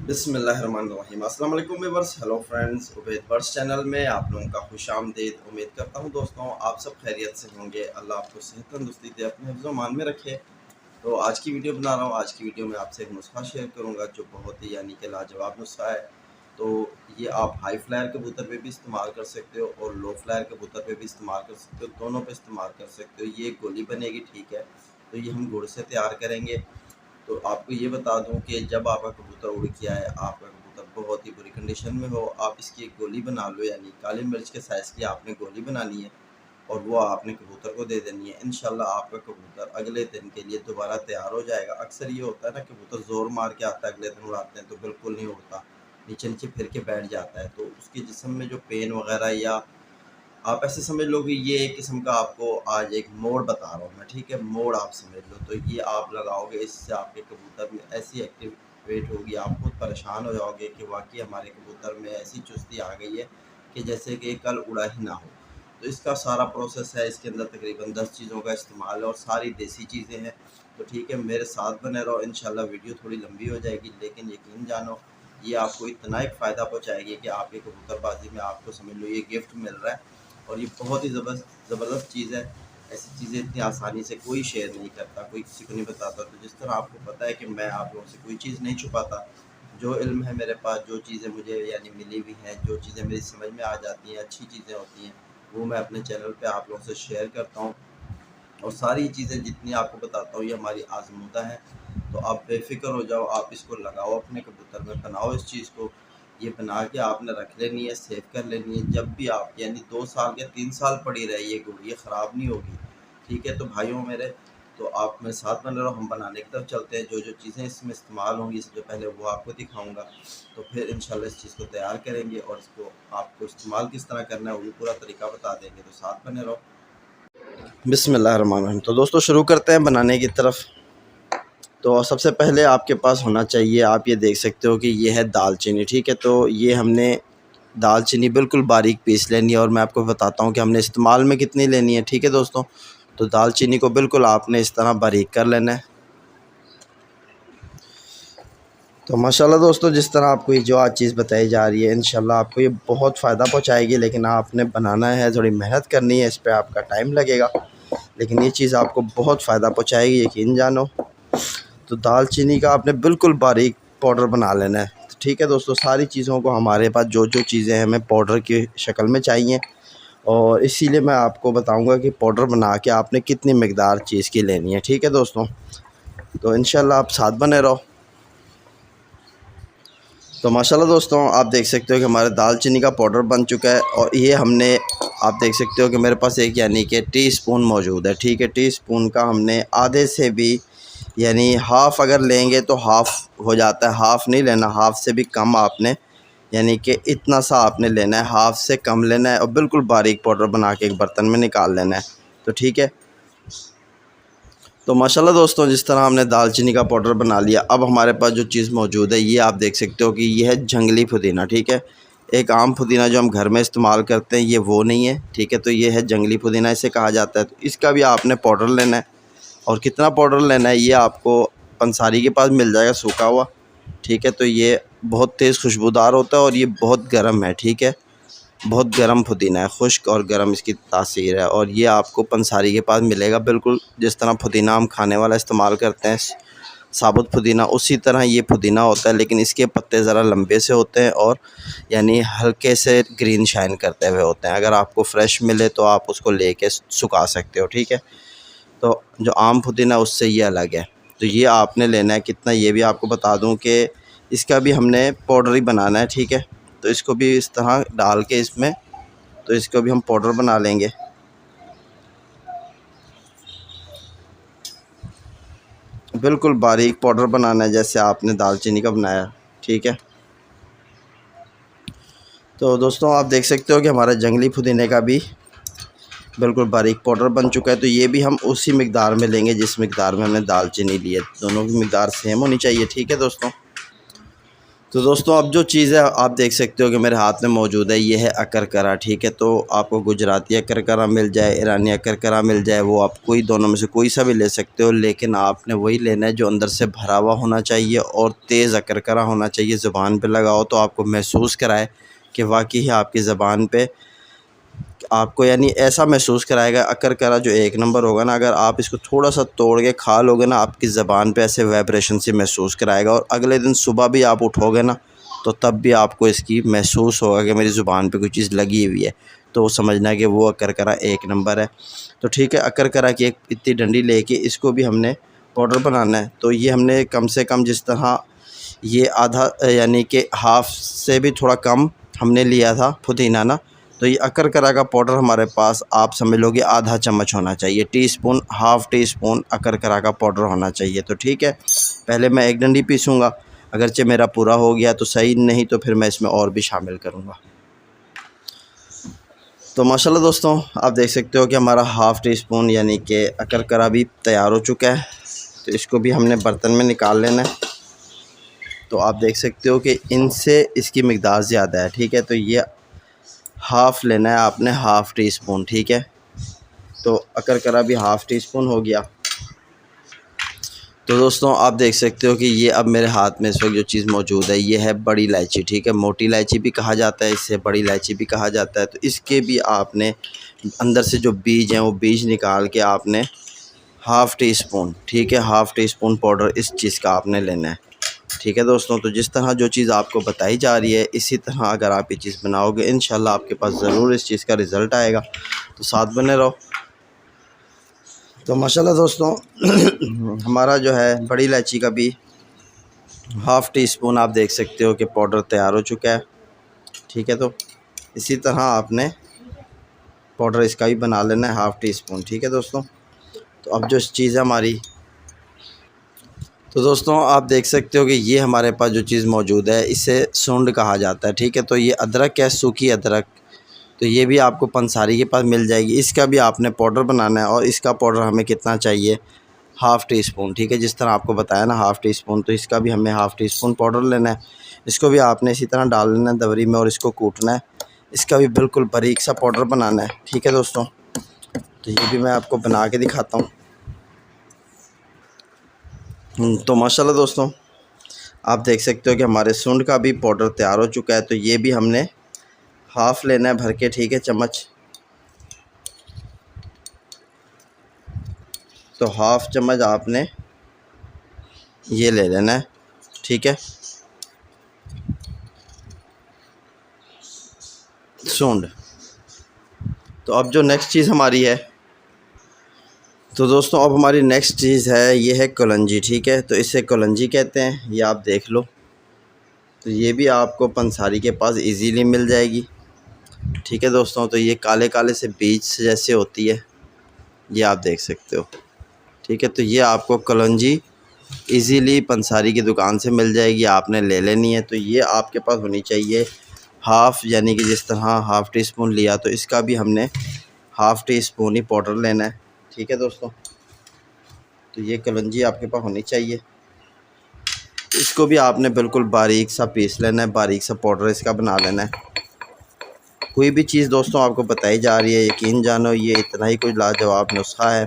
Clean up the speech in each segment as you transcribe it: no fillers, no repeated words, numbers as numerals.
बिस्मिल्लाहिर्रहमानिर्रहीम। अस्सलाम वालेकुम viewers, hello friends, Ubaid birds channel में आप लोगों का खुशामदीद। उम्मीद करता हूँ दोस्तों आप सब खैरियत से होंगे। अल्लाह आपको सेहत तंदुरुस्ती दे, अपने हिफ्ज़ मान में रखे। तो आज की वीडियो बना रहा हूँ। आज की वीडियो में आपसे एक नुस्खा शेयर करूँगा जो बहुत ही यानी कि लाजवाब नुस्खा है। तो ये आप हाई फ्लायर कबूतर पे भी इस्तेमाल कर सकते हो और लो फ्लायर कबूतर पे भी इस्तेमाल कर सकते हो, दोनों पे इस्तेमाल कर सकते हो। ये गोली बनेगी, ठीक है। तो ये हम गुड़ से तैयार करेंगे। तो आपको ये बता दूं कि जब आपका कबूतर उड़ के आए, आपका कबूतर बहुत ही बुरी कंडीशन में हो, आप इसकी एक गोली बना लो, यानी काली मिर्च के साइज़ की आपने गोली बनानी है और वो आपने कबूतर को दे देनी है। इंशाल्लाह आपका कबूतर अगले दिन के लिए दोबारा तैयार हो जाएगा। अक्सर ये होता है ना, कबूतर ज़ोर मार के आता है, अगले दिन उड़ाते हैं तो बिल्कुल नहीं उड़ता, नीचे नीचे फिर के बैठ जाता है। तो उसके जिस्म में जो पेन वगैरह, या आप ऐसे समझ लो कि ये एक किस्म का आपको आज एक मोड़ बता रहा हूँ मैं, ठीक है, मोड़ आप समझ लो। तो ये आप लगाओगे, इससे आपके कबूतर में ऐसी एक्टिवेट होगी, आप खुद परेशान हो जाओगे कि वाकई हमारे कबूतर में ऐसी चुस्ती आ गई है कि जैसे कि कल उड़ा ही ना हो। तो इसका सारा प्रोसेस है, इसके अंदर तकरीबन 10 चीज़ों का इस्तेमाल है और सारी देसी चीज़ें हैं। तो ठीक है, मेरे साथ बने रहो, इंशाल्लाह वीडियो थोड़ी लंबी हो जाएगी, लेकिन यकीन जानो ये आपको इतना एक फ़ायदा पहुँचाएगी कि आपकी कबूतरबाजी में आपको समझ लो ये गिफ्ट मिल रहा है। और ये बहुत ही ज़बरदस्त चीज़ है। ऐसी चीज़ें इतनी आसानी से कोई शेयर नहीं करता, कोई किसी को नहीं बताता। तो जिस तरह आपको पता है कि मैं आप लोगों से कोई चीज़ नहीं छुपाता, जो इल्म है मेरे पास, जो चीज़ें मुझे यानी मिली हुई हैं, जो चीज़ें मेरी समझ में आ जाती हैं, अच्छी चीज़ें होती हैं, वो मैं अपने चैनल पे आप लोगों से शेयर करता हूँ। और सारी चीज़ें जितनी आपको बताता हूँ ये हमारी आज़मूदा है। तो आप बेफ़िक्र हो जाओ, आप इसको लगाओ अपने कबूतर में, बनाओ इस चीज़ को। ये बना के आपने रख लेनी है, सेव कर लेनी है। जब भी आप यानी 2 साल या 3 साल पड़ी रहे ये गुड़, ये ख़राब नहीं होगी, ठीक है। तो भाइयों मेरे, तो आप मेरे साथ बने रहो, हम बनाने की तरफ चलते हैं। जो जो चीज़ें इसमें इस्तेमाल होंगी सबसे पहले वो आपको दिखाऊँगा। तो फिर इंशाल्लाह इस चीज़ को तैयार करेंगे और इसको आपको इस्तेमाल किस तरह करना है वो भी पूरा तरीका बता देंगे। तो साथ बने रहो। बिस्मिल्लाहिर्रहमानिर्रहीम। तो दोस्तों शुरू करते हैं बनाने की तरफ। तो सबसे पहले आपके पास होना चाहिए, आप ये देख सकते हो कि ये है दालचीनी, ठीक है। तो ये हमने दालचीनी बिल्कुल बारीक पीस लेनी है और मैं आपको बताता हूँ कि हमने इस्तेमाल में कितनी लेनी है, ठीक है दोस्तों। तो दालचीनी को बिल्कुल आपने इस तरह बारीक कर लेना है। तो माशाल्लाह दोस्तों, जिस तरह आपको ये जो आज चीज़ बताई जा रही है, इंशाल्लाह आपको ये बहुत फ़ायदा पहुँचाएगी। लेकिन आपने बनाना है, थोड़ी मेहनत करनी है, इस पर आपका टाइम लगेगा, लेकिन ये चीज़ आपको बहुत फ़ायदा पहुँचाएगी, यकीन जानो। तो दालचीनी का आपने बिल्कुल बारीक पाउडर बना लेना है, ठीक है दोस्तों। सारी चीज़ों को हमारे पास जो जो चीज़ें हमें पाउडर की शक्ल में चाहिए, और इसीलिए मैं आपको बताऊंगा कि पाउडर बना के आपने कितनी मकदार चीज़ की लेनी है, ठीक है दोस्तों। तो इंशाल्लाह आप साथ बने रहो। तो माशाल्लाह दोस्तों, आप देख सकते हो कि हमारा दालचीनी का पाउडर बन चुका है और ये हमने, आप देख सकते हो कि मेरे पास एक यानी कि टीस्पून मौजूद है, ठीक है। टीस्पून का हमने आधे से भी यानी हाफ़ अगर लेंगे तो हाफ़ हो जाता है, हाफ़ नहीं लेना, हाफ़ से भी कम आपने यानी कि इतना सा आपने लेना है, हाफ़ से कम लेना है और बिल्कुल बारीक पाउडर बना के एक बर्तन में निकाल लेना है। तो ठीक है। तो माशाल्लाह दोस्तों, जिस तरह हमने दालचीनी का पाउडर बना लिया, अब हमारे पास जो चीज़ मौजूद है ये आप देख सकते हो कि ये है जंगली पुदीना, ठीक है। एक आम पुदीना जो हम घर में इस्तेमाल करते हैं ये वो नहीं है, ठीक है। तो ये है जंगली पुदीना, इसे कहा जाता है। तो इसका भी आपने पाउडर लेना है और कितना पाउडर लेना है ये आपको पंसारी के पास मिल जाएगा सूखा हुआ, ठीक है। तो ये बहुत तेज़ खुशबूदार होता है और ये बहुत गर्म है, ठीक है। बहुत गर्म पुदीना है, खुश्क और गर्म इसकी तासीर है। और ये आपको पंसारी के पास मिलेगा, बिल्कुल जिस तरह पुदीना हम खाने वाला इस्तेमाल करते हैं साबुत पुदीना, उसी तरह ये पुदीना होता है, लेकिन इसके पत्ते ज़रा लंबे से होते हैं और यानी हल्के से ग्रीन शाइन करते हुए होते हैं। अगर आपको फ़्रेश मिले तो आप उसको लेके सुखा सकते हो, ठीक है। तो जो आम पुदीना उससे ये अलग है। तो ये आपने लेना है कितना, ये भी आपको बता दूं कि इसका भी हमने पाउडर ही बनाना है, ठीक है। तो इसको भी इस तरह डाल के इसमें, तो इसको भी हम पाउडर बना लेंगे। बिल्कुल बारीक पाउडर बनाना है जैसे आपने दालचीनी का बनाया, ठीक है। तो दोस्तों आप देख सकते हो कि हमारा जंगली पुदीने का भी बिल्कुल बारीक पाउडर बन चुका है। तो ये भी हम उसी मकदार में लेंगे जिस मकदार में हमने दालचीनी ली है, दोनों की मकदार सेम होनी चाहिए, ठीक है दोस्तों। तो दोस्तों अब जो चीज़ है आप देख सकते हो कि मेरे हाथ में मौजूद है, ये है अकरकरा, ठीक है। तो आपको गुजराती अकरकरा मिल जाए, ईरानी अकरकरा मिल जाए, वो आप कोई दोनों में से कोई सा भी ले सकते हो, लेकिन आपने वही लेना है जो अंदर से भरा हुआ होना चाहिए और तेज़ अकरकरा होना चाहिए। ज़ुबान पे लगाओ तो आपको महसूस कराए कि वाकई ही आपकी ज़बान पे आपको यानी ऐसा महसूस कराएगा। अकरकरा जो एक नंबर होगा ना, अगर आप इसको थोड़ा सा तोड़ के खा लोगे ना, आपकी ज़बान पे ऐसे वाइब्रेशन से महसूस कराएगा। और अगले दिन सुबह भी आप उठोगे ना, तो तब भी आपको इसकी महसूस होगा कि मेरी ज़ुबान पे कोई चीज़ लगी हुई है, तो वो समझना कि वो अकरकरा एक नंबर है। तो ठीक है, अकरकरा की एक इतनी डंडी लेके इसको भी हमने पाउडर बनाना है। तो ये हमने कम से कम जिस तरह ये आधा यानी कि हाफ़ से भी थोड़ा कम हमने लिया था पुदीना ना, तो ये अकरकरा का पाउडर हमारे पास आप समझ लो कि आधा चम्मच होना चाहिए, टीस्पून, हाफ़ टी स्पून अकरकरा का पाउडर होना चाहिए। तो ठीक है, पहले मैं एक डंडी पीसूँगा, अगरचे मेरा पूरा हो गया तो सही, नहीं तो फिर मैं इसमें और भी शामिल करूँगा। तो माशाल्लाह दोस्तों आप देख सकते हो कि हमारा हाफ़ टी स्पून यानी कि अकरकरा भी तैयार हो चुका है। तो इसको भी हमने बर्तन में निकाल लेना है। तो आप देख सकते हो कि इनसे इसकी मिक़दार ज़्यादा है, ठीक है। तो ये हाफ़ लेना है आपने, हाफ़ टी स्पून, ठीक है। तो अकरकरा भी हाफ़ टी स्पून हो गया। तो दोस्तों आप देख सकते हो कि ये अब मेरे हाथ में इस वक्त जो चीज़ मौजूद है, ये है बड़ी इलायची, ठीक है। मोटी इलायची भी कहा जाता है, इससे बड़ी इलायची भी कहा जाता है। तो इसके भी आपने अंदर से जो बीज हैं वो बीज निकाल के आपने हाफ़ टी स्पून, ठीक है, हाफ़ टी स्पून पाउडर इस चीज़ का आपने लेना है, ठीक है दोस्तों। तो जिस तरह जो चीज़ आपको बताई जा रही है, इसी तरह अगर आप ये चीज़ बनाओगे, इंशाल्लाह आपके पास ज़रूर इस चीज़ का रिज़ल्ट आएगा। तो साथ बने रहो। तो माशाल्लाह दोस्तों हमारा जो है बड़ी इलायची का भी हाफ़ टी स्पून आप देख सकते हो कि पाउडर तैयार हो चुका है, ठीक है। तो इसी तरह आपने पाउडर इसका भी बना लेना है, हाफ़ टी स्पून, ठीक है दोस्तों। तो अब जो चीज़ है हमारी, तो दोस्तों आप देख सकते हो कि ये हमारे पास जो चीज़ मौजूद है, इसे सूंड कहा जाता है, ठीक है। तो ये अदरक है, सूखी अदरक, तो ये भी आपको पंसारी के पास मिल जाएगी। इसका भी आपने पाउडर बनाना है, और इसका पाउडर हमें कितना चाहिए, हाफ़ टी स्पून, ठीक है। जिस तरह आपको बताया ना हाफ़ टी स्पून, तो इसका भी हमें हाफ़ टी स्पून पाउडर लेना है। इसको भी आपने इसी तरह डाल लेना है दबरी में और इसको कूटना है। इसका भी बिल्कुल बारीक सा पाउडर बनाना है, ठीक है दोस्तों। तो ये भी मैं आपको बना के दिखाता हूँ। तो माशाल्लाह दोस्तों आप देख सकते हो कि हमारे सूंड का भी पाउडर तैयार हो चुका है। तो ये भी हमने हाफ़ लेना है भर के, ठीक है, चम्मच। तो हाफ़ चम्मच आपने ये ले लेना है, ठीक है, सूंड। तो अब जो नेक्स्ट चीज़ हमारी है, तो दोस्तों अब हमारी नेक्स्ट चीज़ है, ये है कलंजी, ठीक है। तो इसे कलंजी कहते हैं, ये आप देख लो। तो ये भी आपको पंसारी के पास इजीली मिल जाएगी, ठीक है दोस्तों। तो ये काले काले से बीज जैसे होती है, ये आप देख सकते हो, ठीक है। तो ये आपको कलंजी इजीली पंसारी की दुकान से मिल जाएगी, आपने ले लेनी है। तो ये आपके पास होनी चाहिए हाफ़, यानी कि जिस तरह हाफ़ टी स्पून लिया, तो इसका भी हमने हाफ़ टी स्पून ही पाउडर लेना है, ठीक है दोस्तों। तो ये कलंजी आपके पास होनी चाहिए। इसको भी आपने बिल्कुल बारीक सा पीस लेना है, बारीक सा पाउडर इसका बना लेना है। कोई भी चीज़ दोस्तों आपको बताई जा रही है, यकीन जानो ये इतना ही कोई लाजवाब नुस्खा है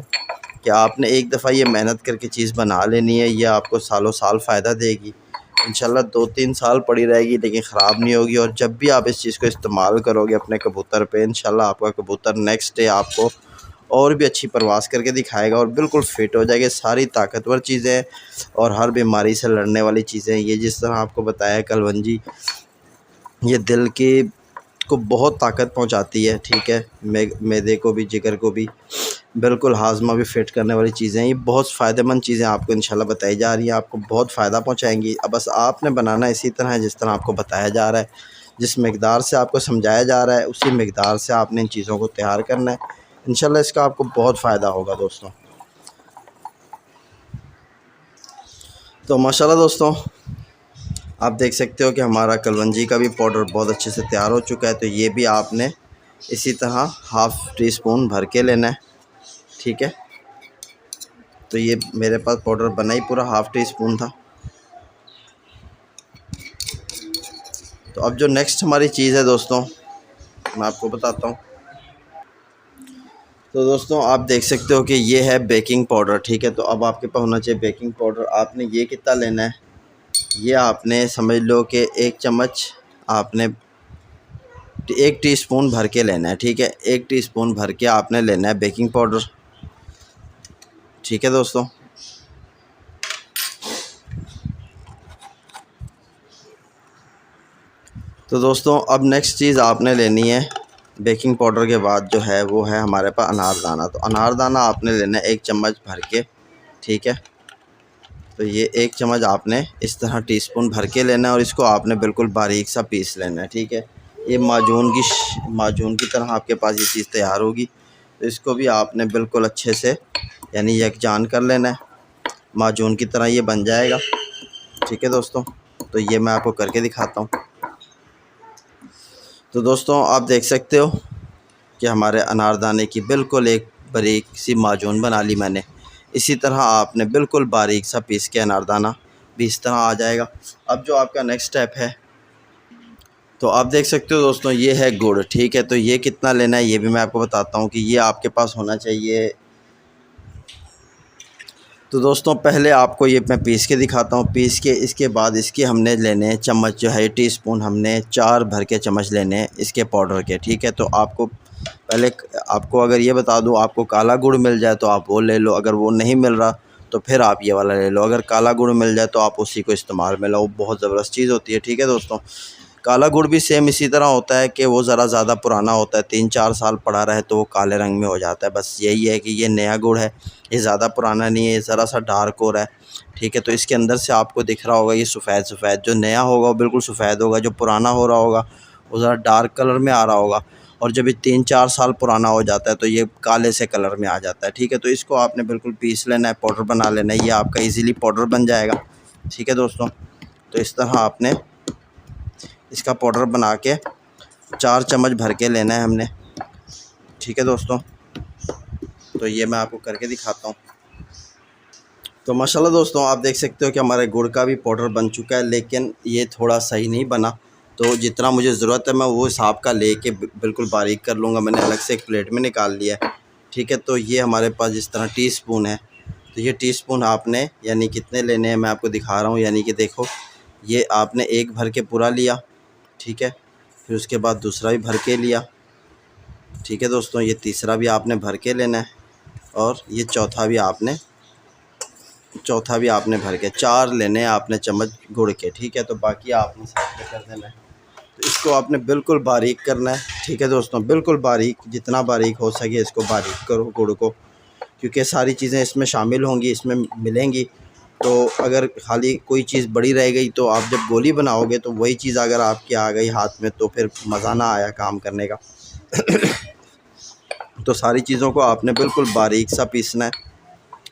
कि आपने एक दफ़ा ये मेहनत करके चीज़ बना लेनी है, ये आपको सालों साल फ़ायदा देगी। इंशाल्लाह 2-3 साल पड़ी रहेगी लेकिन ख़राब नहीं होगी। और जब भी आप इस चीज़ को इस्तेमाल करोगे अपने कबूतर पे, इंशाल्लाह आपका कबूतर नेक्स्ट डे आपको और भी अच्छी परवाज़ करके दिखाएगा और बिल्कुल फ़िट हो जाएगा। सारी ताकतवर चीज़ें और हर बीमारी से लड़ने वाली चीज़ें, ये जिस तरह आपको बताया कलवंजी, ये दिल की को बहुत ताकत पहुंचाती है, ठीक है। मैदे को भी, जिगर को भी, बिल्कुल हाजमा भी फिट करने वाली चीज़ें, ये बहुत फ़ायदेमंद चीज़ें आपको इंशाल्लाह बताई जा रही हैं, आपको बहुत फ़ायदा पहुंचाएंगी। अब बस आपने बनाना इसी तरह है जिस तरह आपको बताया जा रहा है, जिस मकदार से आपको समझाया जा रहा है, उसी मकदार से आपने इन चीज़ों को तैयार करना है। इंशाल्लाह इसका आपको बहुत फ़ायदा होगा दोस्तों। तो माशाल्लाह दोस्तों आप देख सकते हो कि हमारा कलवंजी का भी पाउडर बहुत अच्छे से तैयार हो चुका है। तो ये भी आपने इसी तरह हाफ़ टी स्पून भर के लेना है, ठीक है। तो ये मेरे पास पाउडर बना ही पूरा हाफ़ टी स्पून था। तो अब जो नेक्स्ट हमारी चीज़ है दोस्तों, मैं आपको बताता हूँ। तो दोस्तों आप देख सकते हो कि ये है बेकिंग पाउडर, ठीक है। तो अब आपके पास होना चाहिए बेकिंग पाउडर। आपने ये कितना लेना है, ये आपने समझ लो कि 1 चम्मच, आपने 1 टीस्पून भर के लेना है, ठीक है। 1 टीस्पून भर के आपने लेना है बेकिंग पाउडर, ठीक है दोस्तों। तो दोस्तों अब नेक्स्ट चीज़ आपने लेनी है बेकिंग पाउडर के बाद जो है वो है हमारे पास अनारदाना। तो अनारदाना आपने लेना है 1 चम्मच भर के, ठीक है। तो ये 1 चम्मच आपने इस तरह टीस्पून भर के लेना है और इसको आपने बिल्कुल बारीक सा पीस लेना है, ठीक है। ये माजून की तरह आपके पास ये चीज़ तैयार होगी। तो इसको भी आपने बिल्कुल अच्छे से यानी यकजान कर लेना है, माजून की तरह ये बन जाएगा, ठीक है दोस्तों। तो ये मैं आपको करके दिखाता हूँ। तो दोस्तों आप देख सकते हो कि हमारे अनारदाने की बिल्कुल एक बारीक सी माजून बना ली मैंने। इसी तरह आपने बिल्कुल बारीक सा पीस के अनारदाना भी इस तरह आ जाएगा। अब जो आपका नेक्स्ट स्टेप है, तो आप देख सकते हो दोस्तों ये है गुड़, ठीक है। तो ये कितना लेना है ये भी मैं आपको बताता हूँ कि ये आपके पास होना चाहिए। तो दोस्तों पहले आपको ये मैं पीस के दिखाता हूँ। पीस के इसके बाद इसके हमने लेने हैं चम्मच, जो है टीस्पून हमने 4 भर के चम्मच लेने हैं इसके पाउडर के, ठीक है। तो आपको पहले आपको अगर ये बता दूँ, आपको काला गुड़ मिल जाए तो आप वो ले लो, अगर वो नहीं मिल रहा तो फिर आप ये वाला ले लो। अगर काला गुड़ मिल जाए तो आप उसी को इस्तेमाल में लो, बहुत ज़बरदस्त चीज़ होती है, ठीक है दोस्तों। काला गुड़ भी सेम इसी तरह होता है कि वो ज़रा ज़्यादा पुराना होता है, 3-4 साल पड़ा रहे तो वो काले रंग में हो जाता है। बस यही है कि ये नया गुड़ है, ये ज़्यादा पुराना नहीं है, ये ज़रा सा डार्क हो रहा है, ठीक है। तो इसके अंदर से आपको दिख रहा होगा ये सफ़ेद, जो नया होगा वो बिल्कुल सफ़ेद होगा, जो पुराना हो रहा होगा वो ज़रा डार्क कलर में आ रहा होगा, और जब ये 3-4 साल पुराना हो जाता है तो ये काले से कलर में आ जाता है, ठीक है। तो इसको आपने बिल्कुल पीस लेना है, पाउडर बना लेना है, ये आपका ईज़िली पाउडर बन जाएगा, ठीक है दोस्तों। तो इस तरह आपने इसका पाउडर बना के 4 चम्मच भर के लेना है हमने, ठीक है दोस्तों। तो ये मैं आपको करके दिखाता हूँ। तो माशाल्लाह दोस्तों आप देख सकते हो कि हमारे गुड़ का भी पाउडर बन चुका है, लेकिन ये थोड़ा सही नहीं बना। तो जितना मुझे ज़रूरत है मैं वो हिसाब का लेके बिल्कुल बारीक कर लूँगा। मैंने अलग से एक प्लेट में निकाल लिया है, ठीक है। तो ये हमारे पास जिस तरह टीस्पून है, तो ये टीस्पून आपने यानी कितने लेने हैं मैं आपको दिखा रहा हूँ। यानी कि देखो ये आपने 1 भर के पूरा लिया, ठीक है। फिर उसके बाद दूसरा भी भर के लिया, ठीक है दोस्तों। ये तीसरा भी आपने भर के लेना है और ये चौथा भी आपने भर के 4 लेने हैं आपने चम्मच गुड़ के, ठीक है। तो बाकी आपने साथ में कर देना है। तो इसको आपने बिल्कुल बारीक करना है, ठीक है दोस्तों, बिल्कुल बारीक, जितना बारीक हो सके इसको बारीक करो गुड़ को, क्योंकि सारी चीज़ें इसमें शामिल होंगी, इसमें मिलेंगी। तो अगर खाली कोई चीज़ बड़ी रह गई तो आप जब गोली बनाओगे तो वही चीज़ अगर आपकी आ गई हाथ में तो फिर मज़ा ना आया काम करने का। तो सारी चीज़ों को आपने बिल्कुल बारीक सा पीसना है,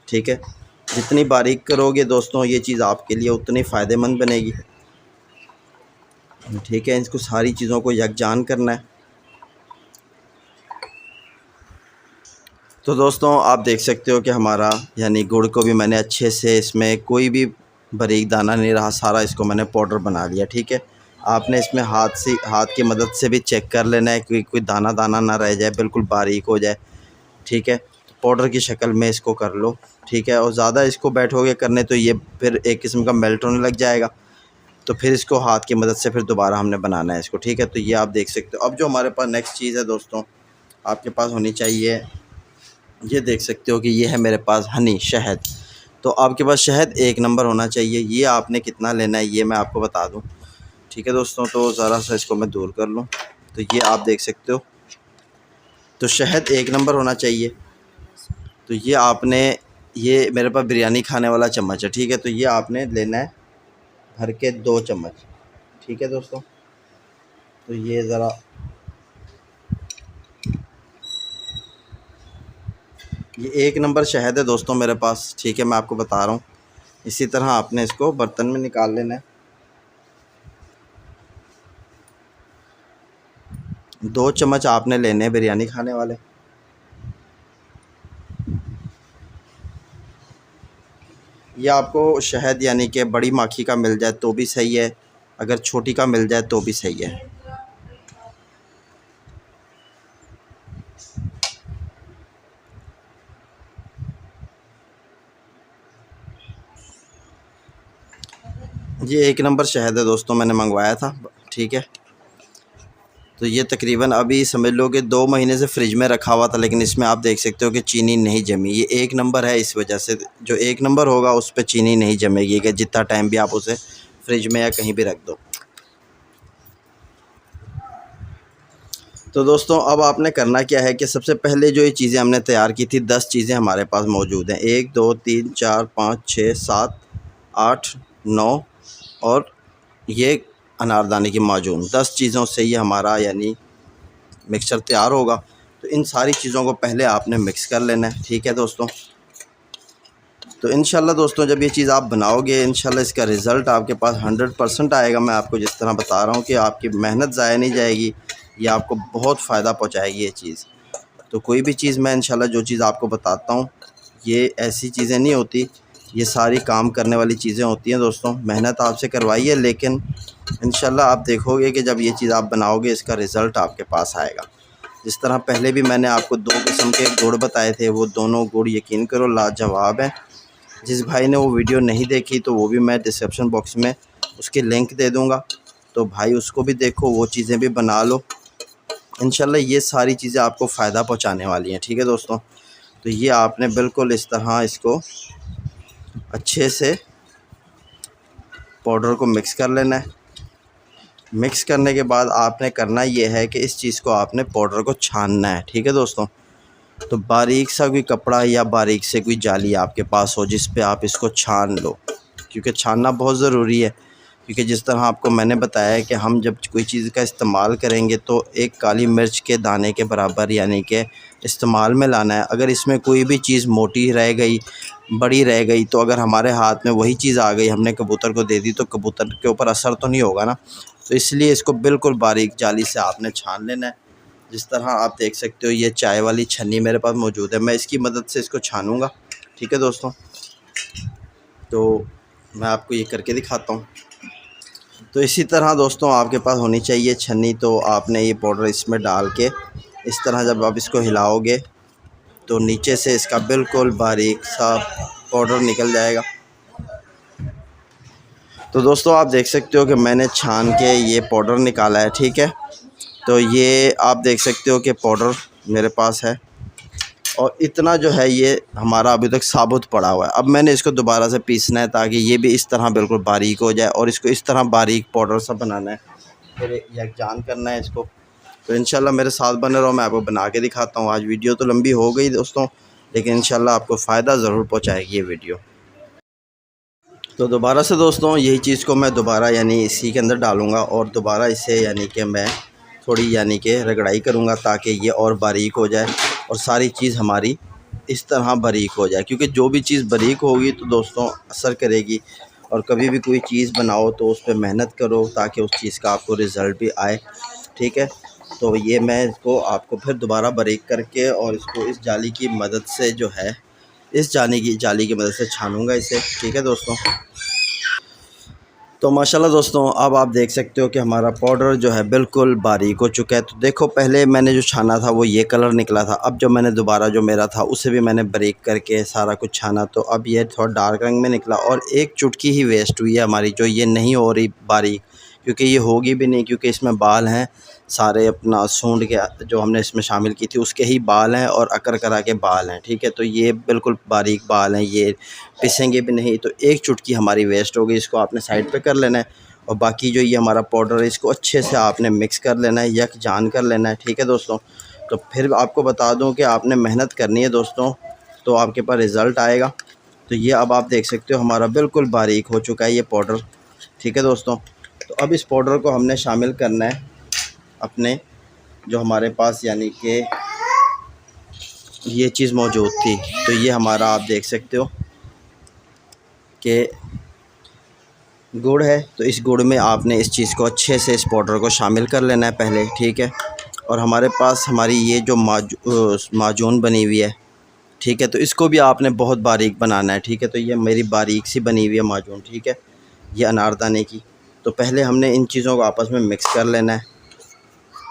ठीक है। जितनी बारीक करोगे दोस्तों ये चीज़ आपके लिए उतनी फ़ायदेमंद बनेगी, ठीक है। इसको सारी चीज़ों को यकजान करना है। तो दोस्तों आप देख सकते हो कि हमारा यानी गुड़ को भी मैंने अच्छे से, इसमें कोई भी बारीक दाना नहीं रहा, सारा इसको मैंने पाउडर बना लिया, ठीक है। आपने इसमें हाथ की मदद से भी चेक कर लेना है कि कोई दाना दाना ना रह जाए, बिल्कुल बारीक हो जाए, ठीक है। पाउडर की शक्ल में इसको कर लो, ठीक है। और ज़्यादा इसको बैठोगे करने तो ये फिर एक किस्म का मेल्ट होने लग जाएगा, तो फिर इसको हाथ की मदद से फिर दोबारा हमने बनाना है इसको, ठीक है। तो ये आप देख सकते हो। अब जो हमारे पास नेक्स्ट चीज़ है दोस्तों, आपके पास होनी चाहिए, ये देख सकते हो कि ये है मेरे पास हनी, शहद। तो आपके पास शहद 1 नंबर होना चाहिए। ये आपने कितना लेना है ये मैं आपको बता दूं, ठीक है दोस्तों। तो ज़रा सा इसको मैं दूर कर लूं। तो ये आप देख सकते हो, तो शहद 1 नंबर होना चाहिए। तो ये आपने, ये मेरे पास बिरयानी खाने वाला चम्मच है, ठीक है। तो ये आपने लेना है भर के 2 चम्मच, ठीक है दोस्तों। तो ये ज़रा, ये 1 नंबर शहद है दोस्तों मेरे पास, ठीक है। मैं आपको बता रहा हूँ। इसी तरह आपने इसको बर्तन में निकाल लेना है। 2 चम्मच आपने लेने हैं बिरयानी खाने वाले। ये आपको शहद यानी कि बड़ी माखी का मिल जाए तो भी सही है, अगर छोटी का मिल जाए तो भी सही है। ये 1 नंबर शहद है दोस्तों, मैंने मंगवाया था, ठीक है। तो ये तकरीबन अभी समझ लो कि 2 महीने से फ्रिज में रखा हुआ था, लेकिन इसमें आप देख सकते हो कि चीनी नहीं जमी। ये 1 नंबर है, इस वजह से जो 1 नंबर होगा उस पर चीनी नहीं जमेगी कि जितना टाइम भी आप उसे फ्रिज में या कहीं भी रख दो। तो दोस्तों अब आपने करना क्या है कि सबसे पहले जो ये चीज़ें हमने तैयार की थी, 10 चीज़ें हमारे पास मौजूद हैं। 1 2 3 4 5 6 7 8 9 और ये अनारदाने की माजून, 10 चीज़ों से ये हमारा यानी मिक्सचर तैयार होगा। तो इन सारी चीज़ों को पहले आपने मिक्स कर लेना है, ठीक है दोस्तों। तो इंशाल्लाह दोस्तों जब ये चीज़ आप बनाओगे, इंशाल्लाह इसका रिज़ल्ट आपके पास 100% आएगा। मैं आपको जिस तरह बता रहा हूँ कि आपकी मेहनत ज़ाया नहीं जाएगी, ये आपको बहुत फ़ायदा पहुँचाएगी ये चीज़। तो कोई भी चीज़ मैं इंशाल्लाह जो चीज़ आपको बताता हूँ, ये ऐसी चीज़ें नहीं होती, ये सारी काम करने वाली चीज़ें होती हैं दोस्तों। मेहनत आपसे करवाइए, लेकिन इंशाल्लाह आप देखोगे कि जब ये चीज़ आप बनाओगे इसका रिज़ल्ट आपके पास आएगा। जिस तरह पहले भी मैंने आपको 2 किस्म के गुड़ बताए थे, वो दोनों गुड़ यकीन करो लाजवाब हैं। जिस भाई ने वो वीडियो नहीं देखी तो वो भी मैं डिस्क्रिप्शन बॉक्स में उसकी लिंक दे दूँगा, तो भाई उसको भी देखो, वो चीज़ें भी बना लो। इंशाल्लाह ये सारी चीज़ें आपको फ़ायदा पहुँचाने वाली हैं, ठीक है दोस्तों। तो ये आपने बिल्कुल इस तरह इसको अच्छे से पाउडर को मिक्स कर लेना है। मिक्स करने के बाद आपने करना ये है कि इस चीज़ को आपने पाउडर को छानना है, ठीक है दोस्तों। तो बारीक सा कोई कपड़ा या बारीक से कोई जाली आपके पास हो जिस पे आप इसको छान लो, क्योंकि छानना बहुत ज़रूरी है। क्योंकि जिस तरह आपको मैंने बताया है कि हम जब कोई चीज़ का इस्तेमाल करेंगे तो एक काली मिर्च के दाने के बराबर यानी कि इस्तेमाल में लाना है। अगर इसमें कोई भी चीज़ मोटी रह गई, बड़ी रह गई, तो अगर हमारे हाथ में वही चीज़ आ गई, हमने कबूतर को दे दी, तो कबूतर के ऊपर असर तो नहीं होगा ना। तो इसलिए इसको बिल्कुल बारीक जाली से आपने छान लेना है। जिस तरह आप देख सकते हो ये चाय वाली छन्नी मेरे पास मौजूद है, मैं इसकी मदद से इसको छानूँगा, ठीक है दोस्तों। तो मैं आपको ये करके दिखाता हूँ। तो इसी तरह दोस्तों आपके पास होनी चाहिए छन्नी। तो आपने ये पाउडर इसमें डाल के इस तरह जब आप इसको हिलाओगे तो नीचे से इसका बिल्कुल बारीक सा पाउडर निकल जाएगा। तो दोस्तों आप देख सकते हो कि मैंने छान के ये पाउडर निकाला है, ठीक है। तो ये आप देख सकते हो कि पाउडर मेरे पास है और इतना जो है ये हमारा अभी तक साबुत पड़ा हुआ है। अब मैंने इसको दोबारा से पीसना है ताकि ये भी इस तरह बिल्कुल बारीक हो जाए और इसको इस तरह बारीक पाउडर सा बनाना है, फिर यकजान करना है इसको। तो इंशाल्लाह मेरे साथ बने रहो, मैं आपको बना के दिखाता हूँ। आज वीडियो तो लंबी हो गई दोस्तों, लेकिन इंशाल्लाह आपको फ़ायदा ज़रूर पहुँचाएगी ये वीडियो। तो दोबारा से दोस्तों यही चीज़ को मैं दोबारा यानी इसी के अंदर डालूँगा और दोबारा इसे यानी कि मैं थोड़ी यानी कि रगड़ाई करूँगा ताकि ये और बारीक हो जाए और सारी चीज़ हमारी इस तरह बारीक हो जाए। क्योंकि जो भी चीज़ बारीक होगी तो दोस्तों असर करेगी। और कभी भी कोई चीज़ बनाओ तो उस पर मेहनत करो ताकि उस चीज़ का आपको रिज़ल्ट भी आए, ठीक है। तो ये मैं इसको आपको फिर दोबारा बारीक करके और इसको इस जाली की मदद से जो है इस जाली की मदद से छानूँगा इसे, ठीक है दोस्तों। तो माशाल्लाह दोस्तों अब आप देख सकते हो कि हमारा पाउडर जो है बिल्कुल बारीक हो चुका है। तो देखो पहले मैंने जो छाना था वो ये कलर निकला था, अब जो मैंने दोबारा जो मेरा था उसे भी मैंने बारीक करके सारा कुछ छाना तो अब ये थोड़ा डार्क रंग में निकला और एक चुटकी ही वेस्ट हुई है हमारी, जो ये नहीं हो रही बारीक, क्योंकि ये होगी भी नहीं क्योंकि इसमें बाल हैं सारे, अपना सूंड के जो हमने इसमें शामिल की थी उसके ही बाल हैं और अकर करा के बाल हैं, ठीक है। तो ये बिल्कुल बारीक बाल हैं, ये पिसेंगे भी नहीं। तो एक चुटकी हमारी वेस्ट हो गई, इसको आपने साइड पे कर लेना है। और बाकी जो ये हमारा पाउडर है इसको अच्छे से आपने मिक्स कर लेना है, यकजान कर लेना है, ठीक है दोस्तों। तो फिर आपको बता दूं कि आपने मेहनत करनी है दोस्तों, तो आपके पास रिज़ल्ट आएगा। तो ये अब आप देख सकते हो हमारा बिल्कुल बारीक हो चुका है ये पाउडर, ठीक है दोस्तों। तो अब इस पाउडर को हमने शामिल करना है अपने जो हमारे पास यानी कि ये चीज़ मौजूद थी। तो ये हमारा आप देख सकते हो कि गुड़ है। तो इस गुड़ में आपने इस चीज़ को अच्छे से इस पाउडर को शामिल कर लेना है पहले, ठीक है। और हमारे पास हमारी ये जो माजून बनी हुई है, ठीक है, तो इसको भी आपने बहुत बारीक बनाना है, ठीक है। तो ये मेरी बारीक सी बनी हुई है माजून, ठीक है, ये अनारदाने की। तो पहले हमने इन चीज़ों को आपस में मिक्स कर लेना है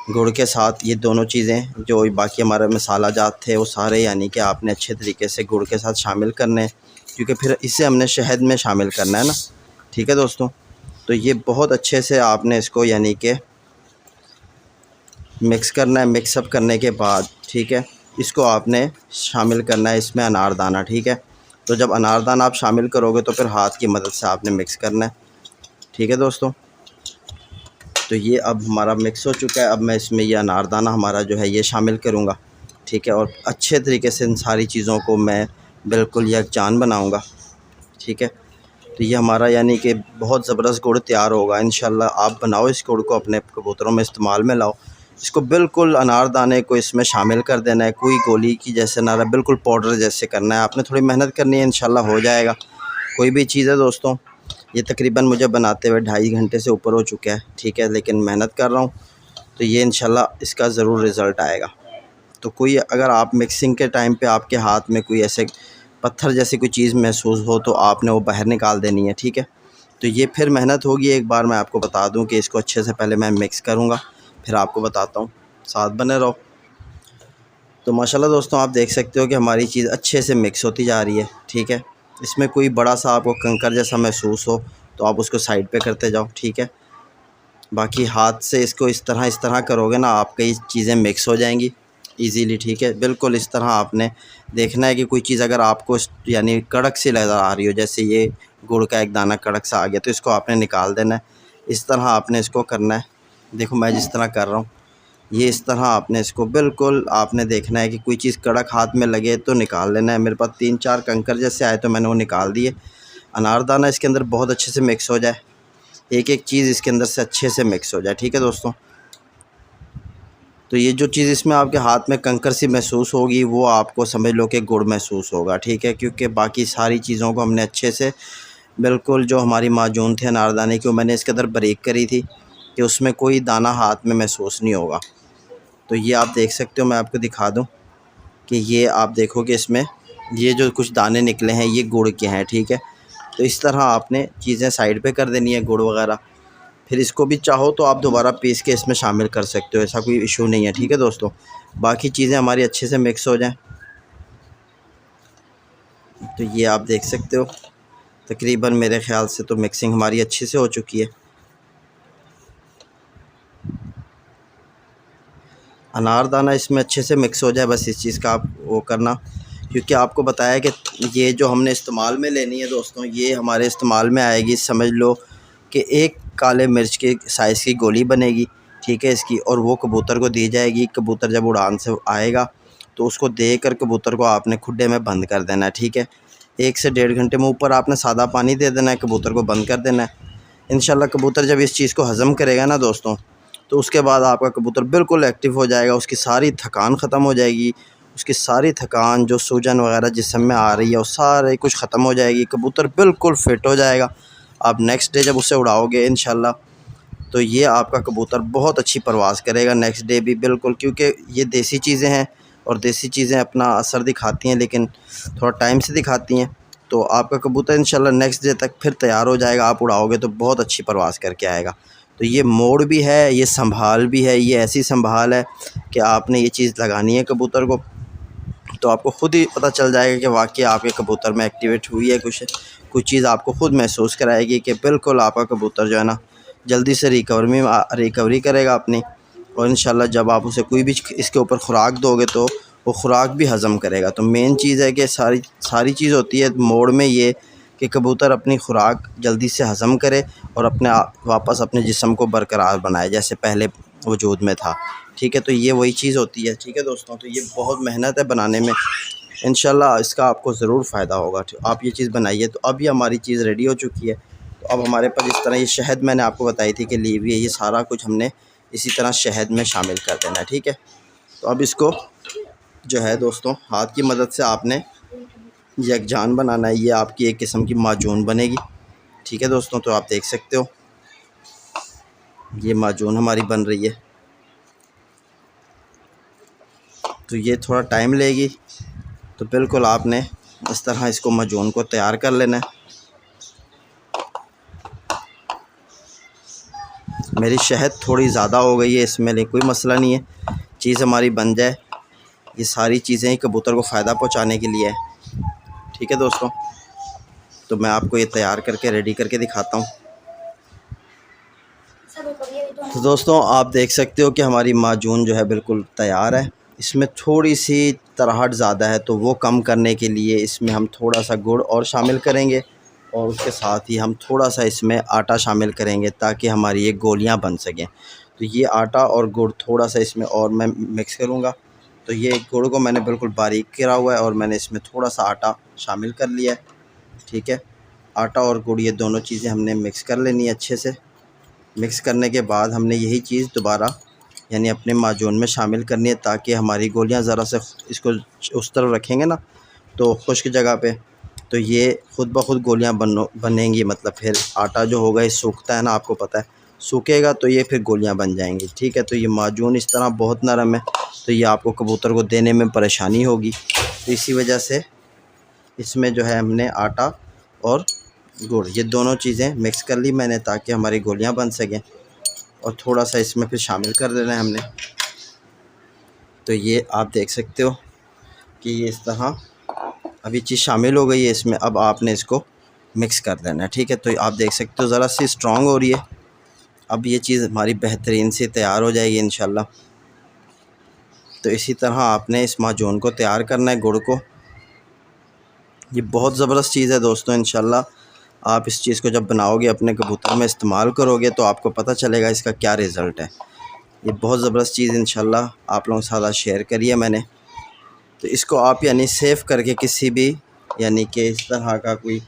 गुड़ के साथ। ये दोनों चीज़ें जो बाकी हमारे मसाला जात थे वो सारे यानी कि आपने अच्छे तरीके से गुड़ के साथ शामिल करने हैं, क्योंकि फिर इसे हमने शहद में शामिल करना है ना। ठीक है दोस्तों, तो ये बहुत अच्छे से आपने इसको यानी कि मिक्स करना है। मिक्सअप करने के बाद ठीक है, इसको आपने शामिल करना है इसमें अनारदाना। ठीक है, तो जब अनारदाना आप शामिल करोगे तो फिर हाथ की मदद से आपने मिक्स करना है। ठीक है दोस्तों, तो ये अब हमारा मिक्स हो चुका है। अब मैं इसमें ये अनारदाना हमारा जो है ये शामिल करूँगा। ठीक है, और अच्छे तरीके से इन सारी चीज़ों को मैं बिल्कुल यकजान बनाऊँगा। ठीक है, तो ये हमारा यानी कि बहुत ज़बरदस्त गुड़ तैयार होगा इंशाल्लाह। आप बनाओ इस गुड़ को, अपने कबूतरों में इस्तेमाल में लाओ। इसको बिल्कुल अनारदाने को इसमें शामिल कर देना है, कोई गोली की जैसे ना रहा, बिल्कुल पाउडर जैसे करना है। आपने थोड़ी मेहनत करनी है, इंशाल्लाह हो जाएगा। कोई भी चीज़ है दोस्तों, ये तकरीबन मुझे बनाते हुए 2.5 घंटे से ऊपर हो चुका है। ठीक है, लेकिन मेहनत कर रहा हूँ, तो ये इंशाल्लाह इसका ज़रूर रिज़ल्ट आएगा। तो कोई अगर आप मिक्सिंग के टाइम पे आपके हाथ में कोई ऐसे पत्थर जैसी कोई चीज़ महसूस हो तो आपने वो बाहर निकाल देनी है। ठीक है, तो ये फिर मेहनत होगी। एक बार मैं आपको बता दूं कि इसको अच्छे से पहले मैं मिक्स करूंगा, फिर आपको बताता हूँ, साथ बने रहो। तो माशाल्लाह दोस्तों, आप देख सकते हो कि हमारी चीज़ अच्छे से मिक्स होती जा रही है। ठीक है, इसमें कोई बड़ा सा आपको कंकर जैसा महसूस हो तो आप उसको साइड पे करते जाओ। ठीक है, बाकी हाथ से इसको इस तरह करोगे ना, आपकी ये चीज़ें मिक्स हो जाएंगी इजीली। ठीक है, बिल्कुल इस तरह आपने देखना है कि कोई चीज़ अगर आपको यानी कड़क सी नज़र आ रही हो, जैसे ये गुड़ का एक दाना कड़क सा आ गया, तो इसको आपने निकाल देना है। इस तरह आपने इसको करना है। देखो मैं जिस तरह कर रहा हूँ, ये इस तरह आपने इसको बिल्कुल आपने देखना है कि कोई चीज़ कड़क हाथ में लगे तो निकाल लेना है। मेरे पास 3-4 कंकर जैसे आए तो मैंने वो निकाल दिए। अनारदाना इसके अंदर बहुत अच्छे से मिक्स हो जाए, एक एक चीज़ इसके अंदर से अच्छे से मिक्स हो जाए। ठीक है दोस्तों, तो ये जो चीज़ इसमें आपके हाथ में कंकर सी महसूस होगी वो आपको समझ लो कि गुड़ महसूस होगा। ठीक है, क्योंकि बाकी सारी चीज़ों को हमने अच्छे से बिल्कुल जो हमारी माजून थे अनारदाने की, वो मैंने इसके अंदर बारीक करी थी कि उसमें कोई दाना हाथ में महसूस नहीं होगा। तो ये आप देख सकते हो, मैं आपको दिखा दूँ कि ये आप देखोगे इसमें ये जो कुछ दाने निकले हैं ये गुड़ के हैं। ठीक है, तो इस तरह आपने चीज़ें साइड पे कर देनी है, गुड़ वगैरह। फिर इसको भी चाहो तो आप दोबारा पीस के इसमें शामिल कर सकते हो, ऐसा कोई इशू नहीं है। ठीक है दोस्तों, बाकी चीज़ें हमारी अच्छे से मिक्स हो जाएं। तो ये आप देख सकते हो तकरीबन मेरे ख़्याल से तो मिक्सिंग हमारी अच्छे से हो चुकी है। अनारदाना इसमें अच्छे से मिक्स हो जाए, बस इस चीज़ का आप वो करना, क्योंकि आपको बताया कि ये जो हमने इस्तेमाल में लेनी है दोस्तों, ये हमारे इस्तेमाल में आएगी, समझ लो कि एक काले मिर्च के साइज़ की गोली बनेगी। ठीक है, इसकी, और वो कबूतर को दी जाएगी। कबूतर जब उड़ान से आएगा तो उसको देकर कबूतर को आपने खुड्डे में बंद कर देना है। ठीक है, 1 से 1.5 घंटे में ऊपर आपने सादा पानी दे देना है, कबूतर को बंद कर देना है। इंशाल्लाह कबूतर जब इस चीज़ को हज़म करेगा ना दोस्तों, तो उसके बाद आपका कबूतर बिल्कुल एक्टिव हो जाएगा, उसकी सारी थकान ख़त्म हो जाएगी। उसकी सारी थकान जो सूजन वगैरह जिस्म में आ रही है वो सारे कुछ ख़त्म हो जाएगी, कबूतर बिल्कुल फ़िट हो जाएगा। आप नेक्स्ट डे जब उसे उड़ाओगे इंशाल्लाह, तो ये आपका कबूतर बहुत अच्छी परवाज़ करेगा नेक्स्ट डे भी बिल्कुल, क्योंकि ये देसी चीज़ें हैं और देसी चीज़ें अपना असर दिखाती हैं, लेकिन थोड़ा टाइम से दिखाती हैं। तो आपका कबूतर इंशाल्लाह नेक्स्ट डे तक फिर तैयार हो जाएगा, आप उड़ाओगे तो बहुत अच्छी परवाज़ करके आएगा। तो ये मोड़ भी है, ये संभाल भी है, ये ऐसी संभाल है कि आपने ये चीज़ लगानी है कबूतर को, तो आपको ख़ुद ही पता चल जाएगा कि वाकई आपके कबूतर में एक्टिवेट हुई है कुछ चीज़ आपको ख़ुद महसूस कराएगी कि बिल्कुल आपका कबूतर जो है ना जल्दी से रिकवरी करेगा अपनी। और इंशाल्लाह जब आप उसे कोई भी इसके ऊपर खुराक दोगे तो वो खुराक भी हज़म करेगा। तो मेन चीज़ है कि सारी चीज़ होती है मोड़ में ये कि कबूतर अपनी खुराक जल्दी से हज़म करे और वापस अपने जिस्म को बरकरार बनाए जैसे पहले वजूद में था। ठीक है, तो ये वही चीज़ होती है। ठीक है दोस्तों, तो ये बहुत मेहनत है बनाने में, इंशाल्लाह इसका आपको ज़रूर फ़ायदा होगा। आप ये चीज़ बनाइए। तो अभी हमारी चीज़ रेडी हो चुकी है। तो अब हमारे पास इस तरह ये शहद मैंने आपको बताई थी कि ली हुई है, ये सारा कुछ हमने इसी तरह शहद में शामिल कर देना है। ठीक है, तो अब इसको जो है दोस्तों हाथ की मदद से आपने यकजान बनाना है, ये आपकी एक किस्म की माजून बनेगी। ठीक है दोस्तों, तो आप देख सकते हो ये माजून हमारी बन रही है। तो ये थोड़ा टाइम लेगी, तो बिल्कुल आपने इस तरह इसको माजून को तैयार कर लेना है। मेरी शहद थोड़ी ज़्यादा हो गई है, इसमें लिए कोई मसला नहीं है, चीज़ हमारी बन जाए। ये सारी चीज़ें ही कबूतर को फ़ायदा पहुंचाने के लिए है। ठीक है दोस्तों, तो मैं आपको ये तैयार करके रेडी करके दिखाता हूँ। तो दोस्तों आप देख सकते हो कि हमारी माजून जो है बिल्कुल तैयार है। इसमें थोड़ी सी तराहट ज़्यादा है, तो वो कम करने के लिए इसमें हम थोड़ा सा गुड़ और शामिल करेंगे और उसके साथ ही हम थोड़ा सा इसमें आटा शामिल करेंगे ताकि हमारी ये गोलियां बन सकें। तो ये आटा और गुड़ थोड़ा सा इसमें और मैं मिक्स करूँगा। तो ये गुड़ को मैंने बिल्कुल बारीक किया हुआ है और मैंने इसमें थोड़ा सा आटा शामिल कर लिया है। ठीक है, आटा और गुड़ ये दोनों चीज़ें हमने मिक्स कर लेनी है अच्छे से। मिक्स करने के बाद हमने यही चीज़ दोबारा यानी अपने माजून में शामिल करनी है ताकि हमारी गोलियां ज़रा से इसको उस तरफ रखेंगे ना तो खुश्क जगह पे, तो ये ख़ुद ब खुद गोलियां बनेंगी। मतलब फिर आटा जो होगा ये सूखता है ना, आपको पता है, सूखेगा तो ये फिर गोलियां बन जाएंगी। ठीक है, तो ये माजून इस तरह बहुत नरम है, तो ये आपको कबूतर को देने में परेशानी होगी। तो इसी वजह से इसमें जो है हमने आटा और गुड़ ये दोनों चीज़ें मिक्स कर ली मैंने ताकि हमारी गोलियां बन सकें। और थोड़ा सा इसमें फिर शामिल कर देना है हमने। तो ये आप देख सकते हो कि ये इस तरह अभी चीज़ शामिल हो गई है इसमें। अब आपने इसको मिक्स कर देना है। ठीक है, तो आप देख सकते हो ज़रा सी स्ट्रॉन्ग हो रही है। अब ये चीज़ हमारी बेहतरीन से तैयार हो जाएगी इंशाल्लाह। तो इसी तरह आपने इस माजून को तैयार करना है, गुड़ को। ये बहुत ज़बरदस्त चीज़ है दोस्तों। इंशाल्लाह आप इस चीज़ को जब बनाओगे, अपने कबूतर में इस्तेमाल करोगे, तो आपको पता चलेगा इसका क्या रिज़ल्ट है। ये बहुत ज़बरदस्त चीज़ इंशाल्लाह आप लोगों के साथ शेयर करी है मैंने। तो इसको आप यानी सेव करके किसी भी यानी कि इस तरह का कोई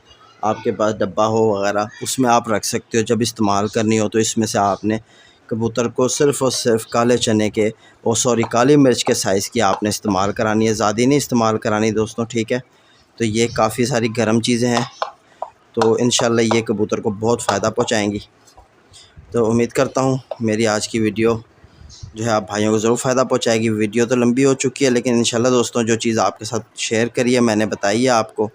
आपके पास डब्बा हो वगैरह, उसमें आप रख सकते हो। जब इस्तेमाल करनी हो तो इसमें से आपने कबूतर को सिर्फ़ और सिर्फ काले चने के काली मिर्च के साइज़ की आपने इस्तेमाल करानी है, ज़्यादा नहीं इस्तेमाल करानी दोस्तों। ठीक है, तो ये काफ़ी सारी गर्म चीज़ें हैं, तो इंशाल्लाह ये कबूतर को बहुत फ़ायदा पहुँचाएँगी। तो उम्मीद करता हूँ मेरी आज की वीडियो जो है आप भाइयों को ज़रूर फ़ायदा पहुँचाएगी। वीडियो तो लंबी हो चुकी है, लेकिन इंशाल्लाह दोस्तों जो चीज़ आपके साथ शेयर करी है मैंने, बताई है आपको,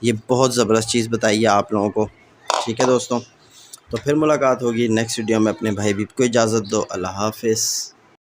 ये बहुत ज़बरदस्त चीज़ बताई है आप लोगों को। ठीक है दोस्तों, तो फिर मुलाकात होगी नेक्स्ट वीडियो में। अपने भाई बीप को इजाज़त दो। अल्लाह हाफ़िज़।